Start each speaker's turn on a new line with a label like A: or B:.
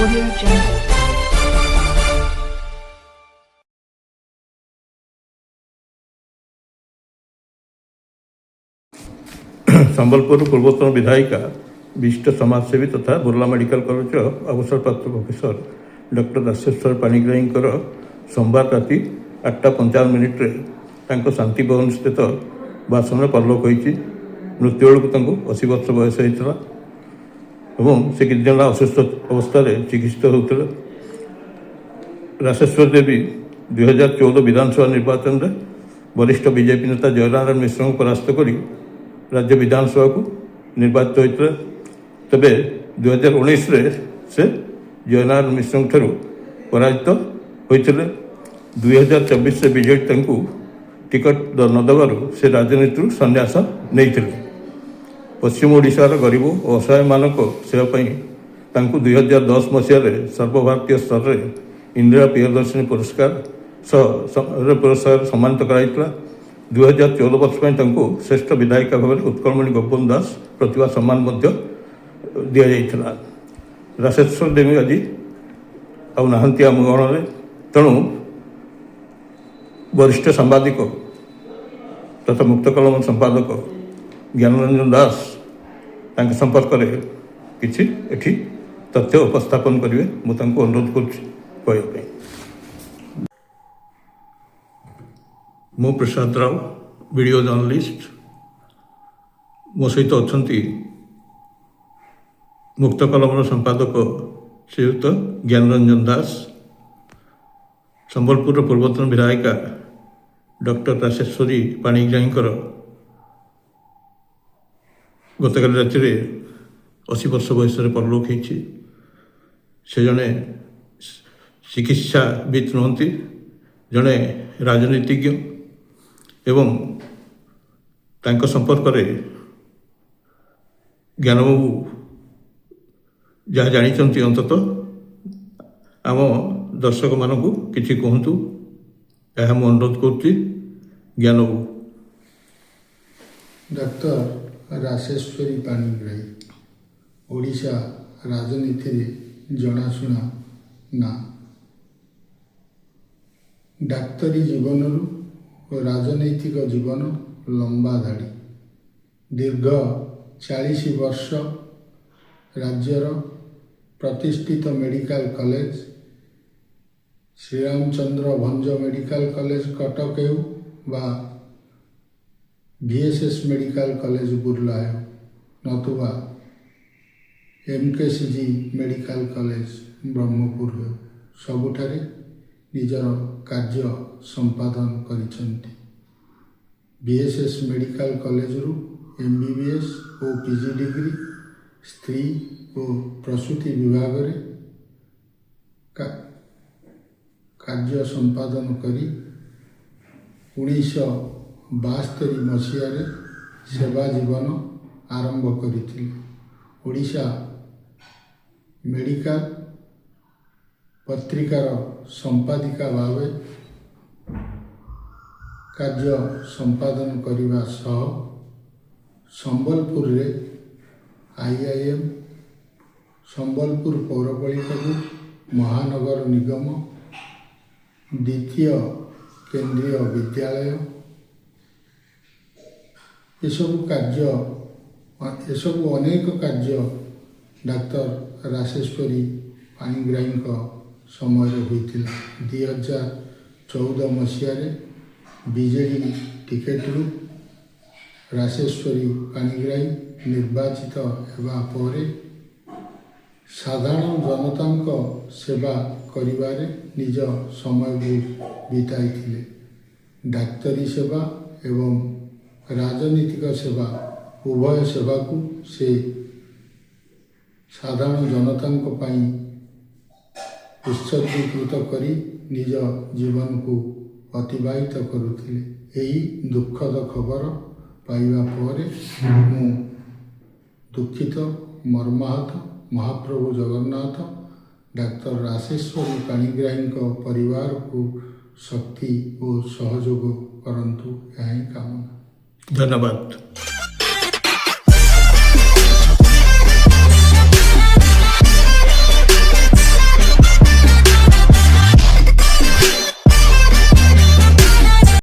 A: Audio Jungle.
B: Sambalpur पूर्वतन विधायिका विशिष्ट समाजसेवी तथा बुर्ला मेडिकल कॉलेज अवसरप्राप्त प्रोफेसर डॉक्टर राशेश्वर पाणिग्राही सोमवार राति 8:55 शांति भवन स्थित बासन परलोक होती। मृत्यु बेलू 80 वर्ष बयस होता और से किसी दिन असुस्थ अवस्था चिकित्सित होते। राशेश्वर देवी 2014 विधानसभा निर्वाचन में वरिष्ठ बीजेपी नेता जयनारायण मिश्र को परास्त कर राज्य विधानसभा को निर्वाचित होते। तबे 2019 से जयनारायण मिश्र ठारू पराजित होते। 2024 से बीजेपी टिकट न देवु से राजनीति संन्यास नहीं। पश्चिम ओडिशार गरीब और असहाय मानक सेवाई 2010 मसीह सर्वभारतीय स्तर में इंदिरा प्रियदर्शनी पुरस्कार सम्मानित कराइला। 2014 वर्ष में श्रेष्ठ विधायिका भाव में उत्कलमणि गोपबंधु दास प्रतिभा सम्मान दि जाइला। राशेश्वर देवी आज आम गण में तेणु वरिष्ठ सांबादिक तथा मुक्तकलम संपादक ज्ञानरंजन दास संपर्क में किसी एठी तथ्य उपस्थापन करेंगे। मुझे अनुरोध कर मो प्रसाद राव वीडियो जर्नलिस्ट मो सहित अच्छा मुक्तकलम संपादक श्रीयुक्त ज्ञानरंजन दास, संबलपुर पूर्वतन विधायिका डॉक्टर राशेश्वरी पाणिग्राही गतकाल राति 80 वर्ष बयस परलोक होती। से जड़े चिकित्साविद नुहति, जड़े राजनीतिज्ञ एवं तांको संपर्क में ज्ञानबाबू जहाँ जानी अंतत आम दर्शक मानक किसी कहतु यह मु अनुरोध कर। ज्ञानबाबू
C: डॉक्टर राशेश्वरी पाणिग्राही ओडिशा राजनीति जनाशुना ना। डाक्तरी जीवन राजनैतिक जीवन लंबा धाड़ी। दीर्घ 40 वर्ष राज्यर प्रतिष्ठित medical college Sriramachandra Bhanj medical college Cuttack बा VSS मेडिकल कॉलेज बुर्ला नतुबा MKCG मेडिकल कॉलेज ब्रह्मपुर सबुठारे निजर कार्य संपादन करिसेंती। VSS मेडिकल कॉलेज रु MBBS और PG डिग्री स्त्री और प्रसूति विभाग रे कार्य संपादन करी 1972 मसीह सेवा जीवन आरंभ करथिले। ओडिशा मेडिकल पत्रिकार संपादिका भाव कार्य संपादन करने सह संबलपुर रे IIM संबलपुर पौरपालिका महानगर निगम द्वितीय केंद्रीय विद्यालय एसबू अनेक कार्य डॉक्टर राशेश्वरी पाणिग्राही समय होता। 2014 मसीह बीजेडी टिकेट रु राशेश्वरी पाणिग्राही निर्वाचित होगा पर साधारण जनता सेवा करिबारे निज समय बिताई थिले। डाक्तरी सेवा एवं राजनीतिक सेवा उभय सेवा को से साधारण जनता उत्सर्गीकृत करी निज जीवन को अतिबाहित करुथिले। यही दुखद खबर पाइबा पर मु दुखित मर्माहत महाप्रभु जगन्नाथ डॉक्टर राशेश्वरी पाणिग्राही परिवार को शक्ति और सहयोग करंतु यही कामना।
B: धन्यवाद।